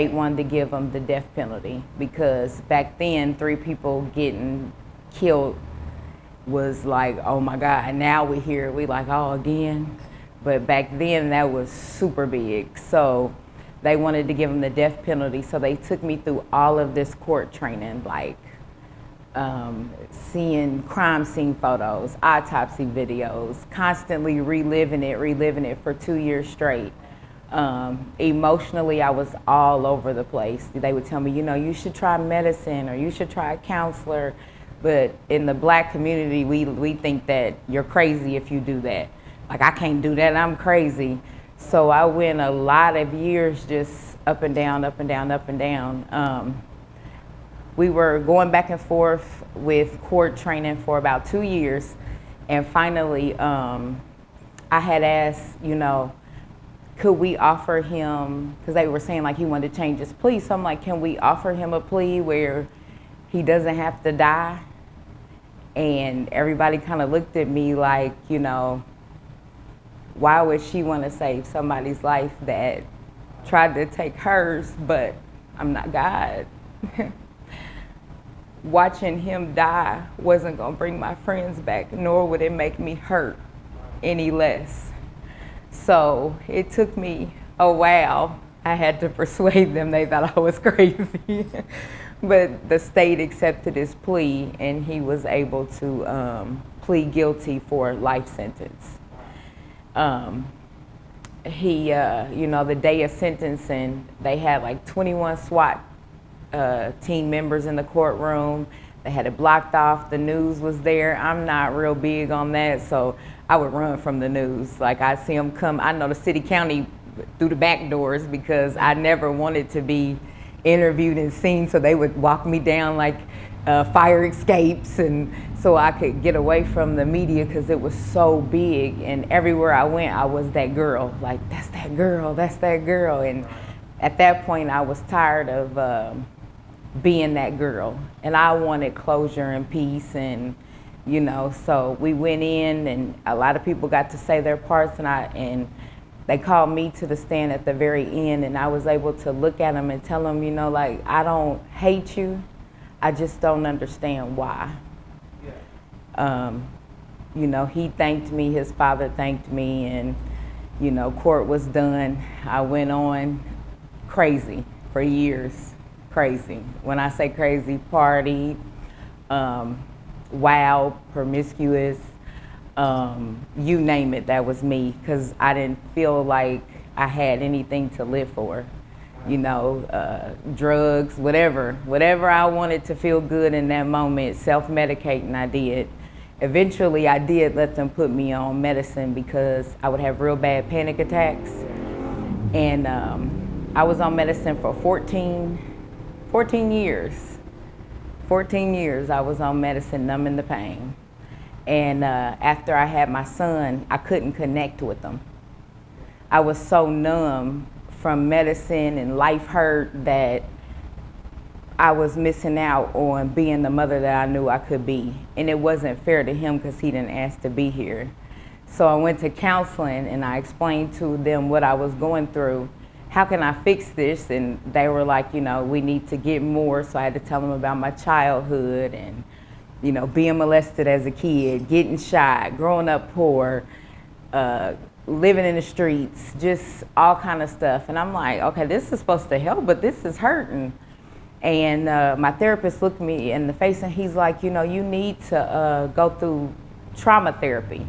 state wanted to give him the death penalty because back then 3 people getting killed was like, oh my God, now we hear it, we like, oh, again. But back then that was super big. So they wanted to give him the death penalty. So they took me through all of this court training, like seeing crime scene photos, autopsy videos, constantly reliving it for 2 years straight. Emotionally, I was all over the place. They would tell me, you know, you should try medicine or you should try a counselor. But in the Black community, we think that you're crazy if you do that. Like, I can't do that, I'm crazy. So I went a lot of years just up and down, up and down, up and down. We were going back and forth with court training for about 2 years. And finally, I had asked, you know, could we offer him, because they were saying like he wanted to change his plea. So I'm like, can we offer him a plea where he doesn't have to die? And everybody kind of looked at me like, you know, why would she want to save somebody's life that tried to take hers, but I'm not God. Watching him die wasn't going to bring my friends back, nor would it make me hurt any less. So it took me a while. I had to persuade them. They thought I was crazy. But the state accepted his plea, and he was able to plead guilty for a life sentence. You know, the day of sentencing, they had like 21 SWAT team members in the courtroom. They had it blocked off. The news was there. I'm not real big on that, so I would run from the news. Like, I see them come. I know the city county through the back doors because I never wanted to be interviewed and seen, so they would walk me down like fire escapes, and so I could get away from the media because it was so big. And everywhere I went, I was that girl. Like, that's that girl, that's that girl. And at that point, I was tired of being that girl, and I wanted closure and peace. And you know, so we went in, and a lot of people got to say their parts, and they called me to the stand at the very end, and I was able to look at them and tell them, you know, like, I don't hate you, I just don't understand why. Yeah. You know, he thanked me, his father thanked me, and you know, court was done. I went on crazy for years, crazy. When I say crazy, partied, wild, promiscuous, you name it, that was me, because I didn't feel like I had anything to live for. You know, drugs, whatever I wanted to feel good in that moment, self-medicating I did. Eventually I did let them put me on medicine because I would have real bad panic attacks. And I was on medicine for 14 years. 14 years I was on medicine, numbing the pain. And after I had my son, I couldn't connect with them. I was so numb from medicine and life hurt that I was missing out on being the mother that I knew I could be. And it wasn't fair to him because he didn't ask to be here. So I went to counseling and I explained to them what I was going through. How can I fix this? And they were like, you know, we need to get more. So I had to tell them about my childhood and, you know, being molested as a kid, getting shot, growing up poor, living in the streets, just all kind of stuff. And I'm like, okay, this is supposed to help, but this is hurting. And my therapist looked me in the face and he's like, you know, you need to go through trauma therapy.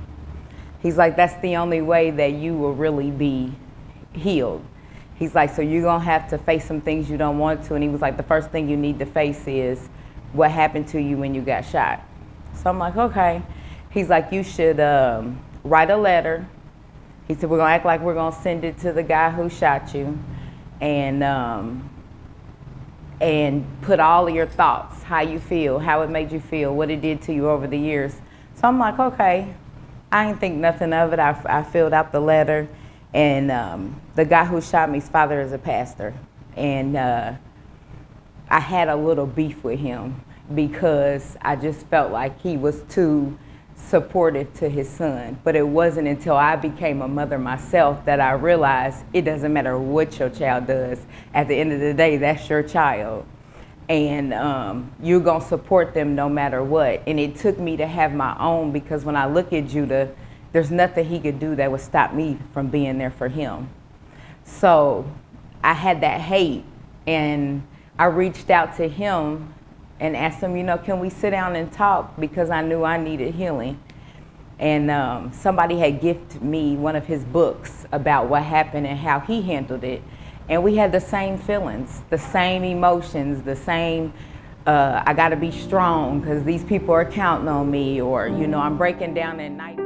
He's like, that's the only way that you will really be healed. He's like, so you're gonna have to face some things you don't want to. And he was like, the first thing you need to face is what happened to you when you got shot. So I'm like, okay. He's like, you should write a letter. He said, we're gonna act like we're gonna send it to the guy who shot you, and put all of your thoughts, how you feel, how it made you feel, what it did to you over the years. So I'm like, okay. I didn't think nothing of it. I filled out the letter, and the guy who shot me's father is a pastor, and I had a little beef with him because I just felt like he was too supportive to his son. But it wasn't until I became a mother myself that I realized it doesn't matter what your child does. At the end of the day, that's your child. And you're going to support them no matter what. And it took me to have my own, because when I look at Judah, there's nothing he could do that would stop me from being there for him. So I had that hate, and I reached out to him and asked him, can we sit down and talk, because I knew I needed healing. And somebody had gifted me one of his books about what happened and how he handled it. And we had the same feelings, the same emotions, the same, I gotta be strong because these people are counting on me, or, I'm breaking down at night.